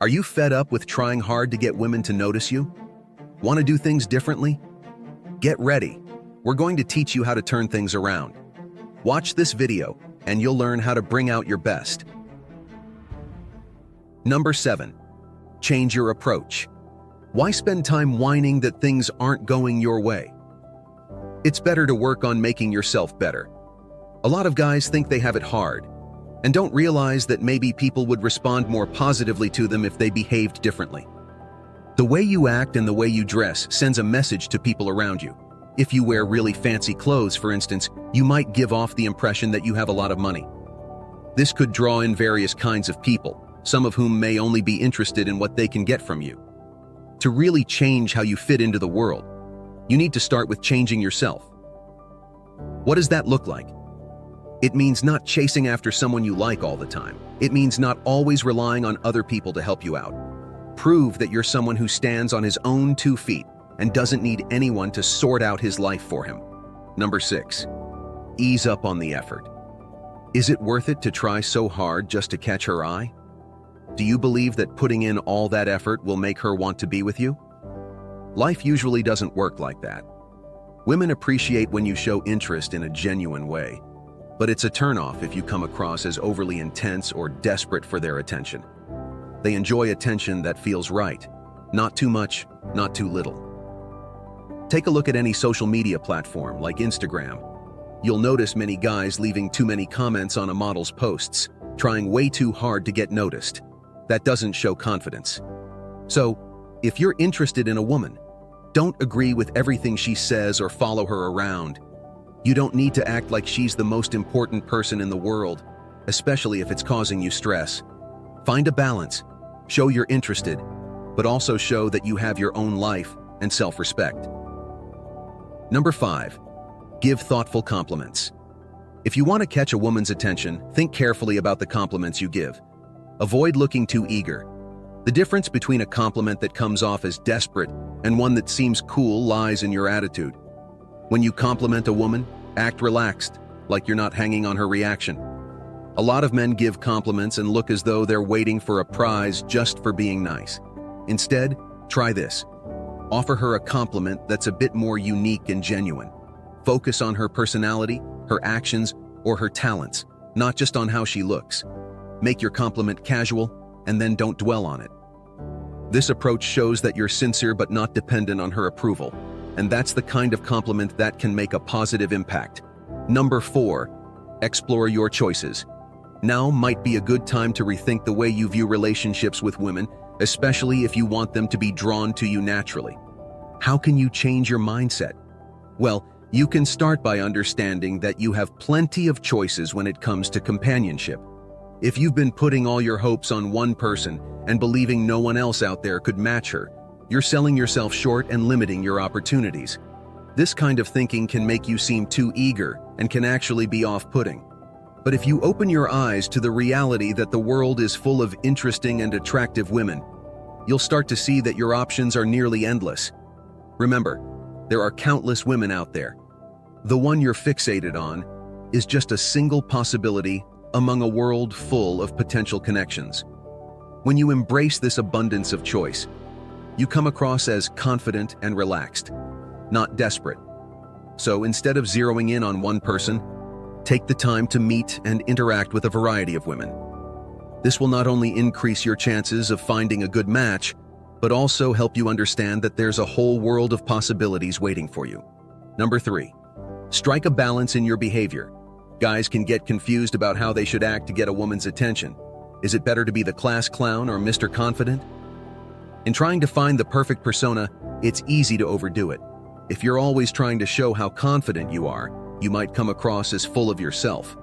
Are you fed up with trying hard to get women to notice you? Want to do things differently? Get ready. We're going to teach you how to turn things around. Watch this video, and you'll learn how to bring out your best. Number 7. Change your approach. Why spend time whining that things aren't going your way? It's better to work on making yourself better. A lot of guys think they have it hard, and don't realize that maybe people would respond more positively to them if they behaved differently. The way you act and the way you dress sends a message to people around you. If you wear really fancy clothes, for instance, you might give off the impression that you have a lot of money. This could draw in various kinds of people, some of whom may only be interested in what they can get from you. To really change how you fit into the world, you need to start with changing yourself. What does that look like? It means not chasing after someone you like all the time. It means not always relying on other people to help you out. Prove that you're someone who stands on his own 2 feet and doesn't need anyone to sort out his life for him. Number 6. Ease up on the effort. Is it worth it to try so hard just to catch her eye? Do you believe that putting in all that effort will make her want to be with you? Life usually doesn't work like that. Women appreciate when you show interest in a genuine way, but it's a turnoff if you come across as overly intense or desperate for their attention. They enjoy attention that feels right, not too much, not too little. Take a look at any social media platform like Instagram. You'll notice many guys leaving too many comments on a model's posts, trying way too hard to get noticed. That doesn't show confidence. So, if you're interested in a woman, don't agree with everything she says or follow her around. You don't need to act like she's the most important person in the world, especially if it's causing you stress. Find a balance. Show you're interested, but also show that you have your own life and self-respect. Number 5. Give thoughtful compliments. If you want to catch a woman's attention, think carefully about the compliments you give. Avoid looking too eager. The difference between a compliment that comes off as desperate and one that seems cool lies in your attitude. When you compliment a woman, act relaxed, like you're not hanging on her reaction. A lot of men give compliments and look as though they're waiting for a prize just for being nice. Instead, try this. Offer her a compliment that's a bit more unique and genuine. Focus on her personality, her actions, or her talents, not just on how she looks. Make your compliment casual, and then don't dwell on it. This approach shows that you're sincere but not dependent on her approval, and that's the kind of compliment that can make a positive impact. Number 4. Explore your choices. Now might be a good time to rethink the way you view relationships with women, especially if you want them to be drawn to you naturally. How can you change your mindset? Well, you can start by understanding that you have plenty of choices when it comes to companionship. If you've been putting all your hopes on one person and believing no one else out there could match her, you're selling yourself short and limiting your opportunities. This kind of thinking can make you seem too eager and can actually be off-putting. But if you open your eyes to the reality that the world is full of interesting and attractive women, you'll start to see that your options are nearly endless. Remember, there are countless women out there. The one you're fixated on is just a single possibility among a world full of potential connections. When you embrace this abundance of choice, you come across as confident and relaxed, not desperate. So instead of zeroing in on one person, take the time to meet and interact with a variety of women. This will not only increase your chances of finding a good match, but also help you understand that there's a whole world of possibilities waiting for you. Number 3. Strike a balance in your behavior. Guys can get confused about how they should act to get a woman's attention. Is it better to be the class clown or Mr. Confident? In trying to find the perfect persona, it's easy to overdo it. If you're always trying to show how confident you are, you might come across as full of yourself.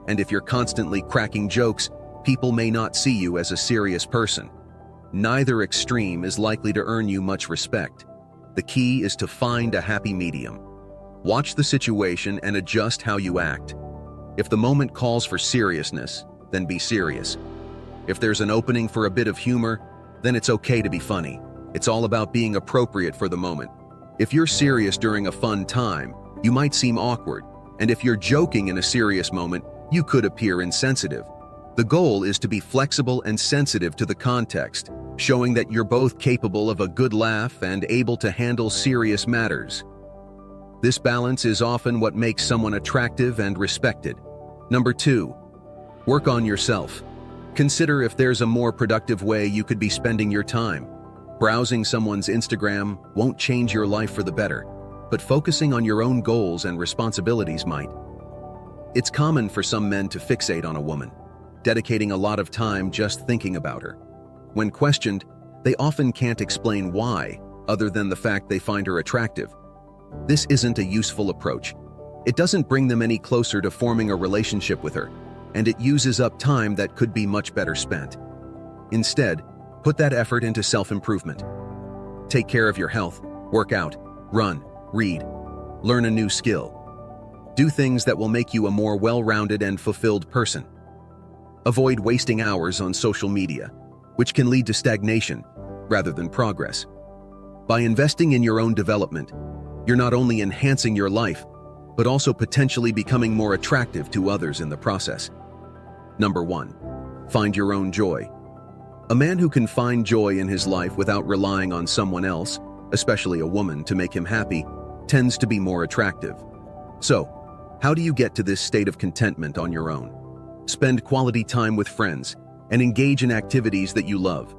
And if you're constantly cracking jokes, people may not see you as a serious person. Neither extreme is likely to earn you much respect. The key is to find a happy medium. Watch the situation and adjust how you act. If the moment calls for seriousness, then be serious. If there's an opening for a bit of humor, then it's okay to be funny. It's all about being appropriate for the moment. If you're serious during a fun time, you might seem awkward, and if you're joking in a serious moment, you could appear insensitive. The goal is to be flexible and sensitive to the context, showing that you're both capable of a good laugh and able to handle serious matters. This balance is often what makes someone attractive and respected. Number 2, work on yourself. Consider if there's a more productive way you could be spending your time. Browsing someone's Instagram won't change your life for the better, but focusing on your own goals and responsibilities might. It's common for some men to fixate on a woman, dedicating a lot of time just thinking about her. When questioned, they often can't explain why, other than the fact they find her attractive. This isn't a useful approach. It doesn't bring them any closer to forming a relationship with her, and it uses up time that could be much better spent. Instead, put that effort into self-improvement. Take care of your health, work out, run, read, learn a new skill. Do things that will make you a more well-rounded and fulfilled person. Avoid wasting hours on social media, which can lead to stagnation rather than progress. By investing in your own development, you're not only enhancing your life, but also potentially becoming more attractive to others in the process. Number 1, find your own joy. A man who can find joy in his life without relying on someone else, especially a woman, to make him happy, tends to be more attractive. So, how do you get to this state of contentment on your own? Spend quality time with friends and engage in activities that you love.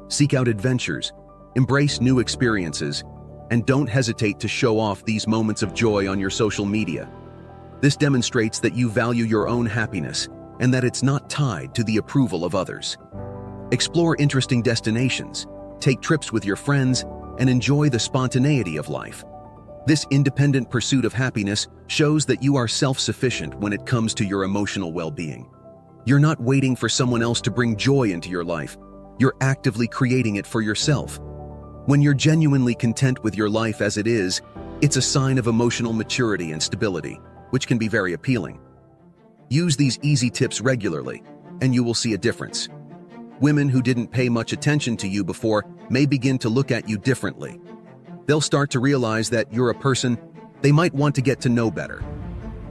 Seek out adventures, embrace new experiences, and don't hesitate to show off these moments of joy on your social media. This demonstrates that you value your own happiness and that it's not tied to the approval of others. Explore interesting destinations, take trips with your friends, and enjoy the spontaneity of life. This independent pursuit of happiness shows that you are self-sufficient when it comes to your emotional well-being. You're not waiting for someone else to bring joy into your life. You're actively creating it for yourself. When you're genuinely content with your life as it is, it's a sign of emotional maturity and stability, which can be very appealing. Use these easy tips regularly, and you will see a difference. Women who didn't pay much attention to you before may begin to look at you differently. They'll start to realize that you're a person they might want to get to know better.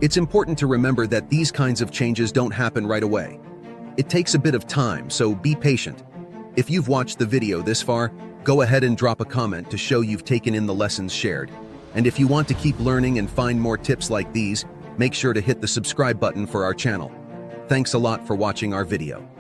It's important to remember that these kinds of changes don't happen right away. It takes a bit of time, so be patient. If you've watched the video this far, go ahead and drop a comment to show you've taken in the lessons shared. And if you want to keep learning and find more tips like these, make sure to hit the subscribe button for our channel. Thanks a lot for watching our video.